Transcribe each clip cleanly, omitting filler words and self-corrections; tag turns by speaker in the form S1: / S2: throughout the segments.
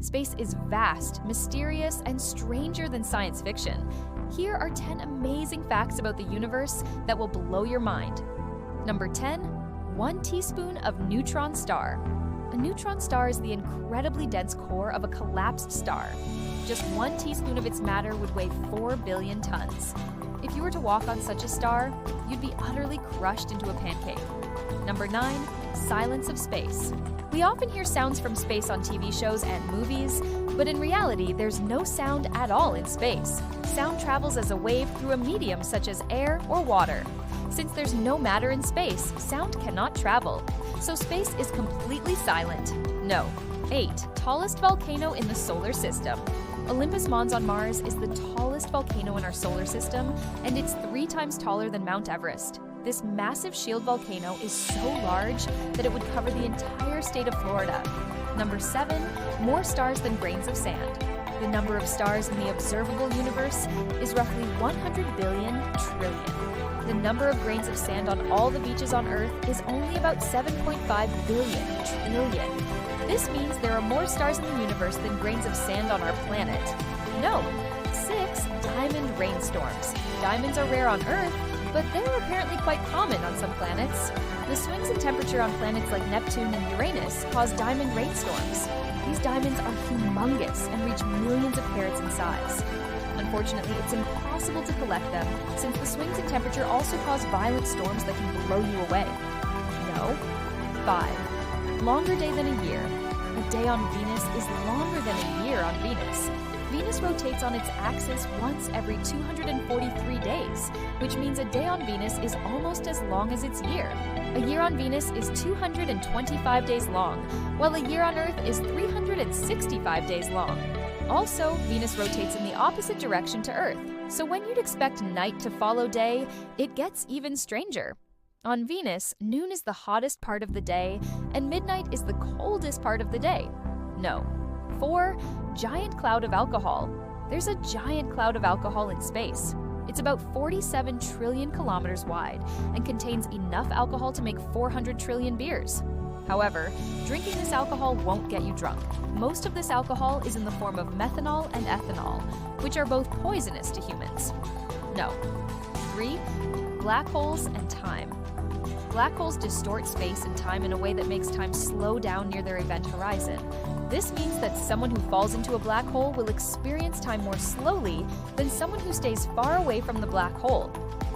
S1: Space is vast, mysterious, and stranger than science fiction. Here are 10 amazing facts about the universe that will blow your mind. Number 10, 1 teaspoon of neutron star. A neutron star is the incredibly dense core of a collapsed star. Just 1 teaspoon of its matter would weigh 4 billion tons. If you were to walk on such a star, you'd be utterly crushed into a pancake. Number 9, silence of space. We often hear sounds from space on TV shows and movies, but in reality, there's no sound at all in space. Sound travels as a wave through a medium such as air or water. Since there's no matter in space, sound cannot travel. So space is completely silent. No. 8, tallest volcano in the solar system. Olympus Mons on Mars is the tallest volcano in our solar system, and it's 3 times taller than Mount Everest. This massive shield volcano is so large that it would cover the entire state of Florida. Number 7, more stars than grains of sand. The number of stars in the observable universe is roughly 100 billion trillion. The number of grains of sand on all the beaches on Earth is only about 7.5 billion trillion. This means there are more stars in the universe than grains of sand on our planet. No. 6, diamond rainstorms. Diamonds are rare on Earth, but they're apparently quite common on some planets. The swings in temperature on planets like Neptune and Uranus cause diamond rainstorms. These diamonds are humongous and reach millions of carats in size. Unfortunately, it's impossible to collect them, since the swings in temperature also cause violent storms that can blow you away. No. 5, longer day than a year. A day on Venus is longer than a year on Venus. Venus rotates on its axis once every 243 days, which means a day on Venus is almost as long as its year. A year on Venus is 225 days long, while a year on Earth is 365 days long. Also, Venus rotates in the opposite direction to Earth, so when you'd expect night to follow day, it gets even stranger. On Venus, noon is the hottest part of the day, and midnight is the coldest part of the day. No. 4, giant cloud of alcohol. There's a giant cloud of alcohol in space. It's about 47 trillion kilometers wide and contains enough alcohol to make 400 trillion beers. However, drinking this alcohol won't get you drunk. Most of this alcohol is in the form of methanol and ethanol, which are both poisonous to humans. No. 3, black holes and time. Black holes distort space and time in a way that makes time slow down near their event horizon. This means that someone who falls into a black hole will experience time more slowly than someone who stays far away from the black hole.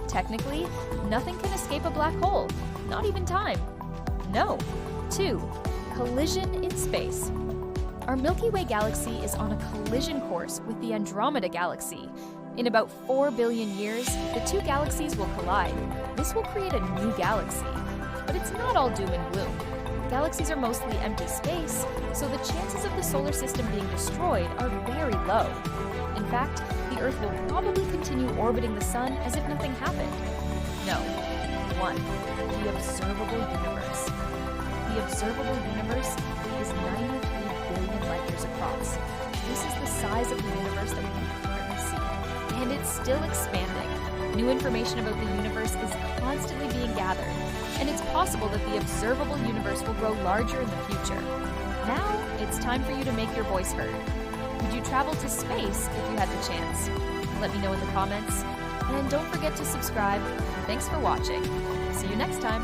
S1: Technically, nothing can escape a black hole, not even time. No. 2, collision in space. Our Milky Way galaxy is on a collision course with the Andromeda galaxy. In about 4 billion years, the 2 galaxies will collide. This will create a new galaxy. But it's not all doom and gloom. Galaxies are mostly empty space, so the chances of the solar system being destroyed are very low. In fact, the Earth will probably continue orbiting the Sun as if nothing happened. No. 1, the observable universe. The observable universe is 93 billion light years across. This is the size of the universe that we can currently see. And it's still expanding. New information about the universe is constantly being gathered, and it's possible that the observable universe will grow larger in the future. Now, it's time for you to make your voice heard. Would you travel to space if you had the chance? Let me know in the comments, and don't forget to subscribe. Thanks for watching. See you next time.